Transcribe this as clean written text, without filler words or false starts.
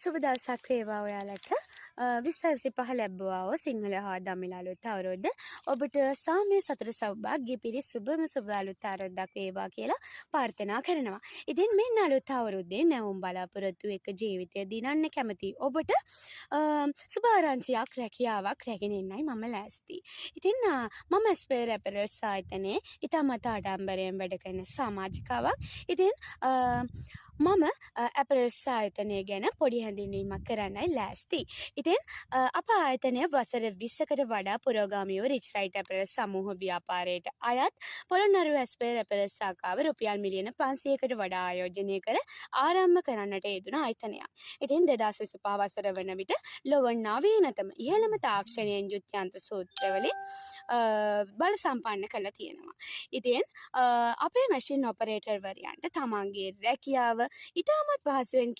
සුබ දවසක් වේවා ඔයාලට. 2025 ලැබුවා සිංහල හා දමිළ අලුත් අවුරුද්ද. ඔබට සාමය සතුට සෞභාග්‍ය පිරි සුබම සුබ අලුත් අවුරුද්දක් වේවා කියලා ප්‍රාර්ථනා කරනවා. ඉතින් මෙන්න අලුත් අවුරුද්දේ නැවුම් බලාපොරොත්තු එක්ක ජීවිතය දිනන්න කැමති ඔබට සුබ ආරංචියක් රැකියාවක් රැගෙන එන්නයි මම ලෑස්ති. ඉතින් මම ස්පෙයර් ඇපරල්ස් ආයතනයේ ඉතාමත් ආඩම්බරයෙන් වැඩ කරන සමාජිකාවක්. ඉතින් මම ඇපරල්ස් ආයතනය ගැන පොඩි හැඳින්වීමක් කරන්නයි ලෑස්ති. ඉතින් අප ආයතනය වසර 20කට වඩා පුරෝගාමීව රිච් රයිට් ඇපරල්ස් සමූහ ව්‍යාපාරයට අයත් පොළොන්නරුව ස්පෙයර් ඇපරල්ස් ශාඛාව රුපියල් මිලියන 500කට වඩා ආයෝජනය කර ආරම්භ කරන්නට යෙදුන ආයතනයක්. ඉතින් 2025 වසර වන විට ලොව නවීනතම ඉහළම තාක්ෂණයෙන් යුත් යන්ත්‍ර සූත්‍රවලින් බල සම්පන්න කරලා තියෙනවා. ඉතින් අපේ මැෂින් ඔපරේටර්වරයන්ට තමන්ගේ රැකියාව ඉතාමත් පහසුවෙන්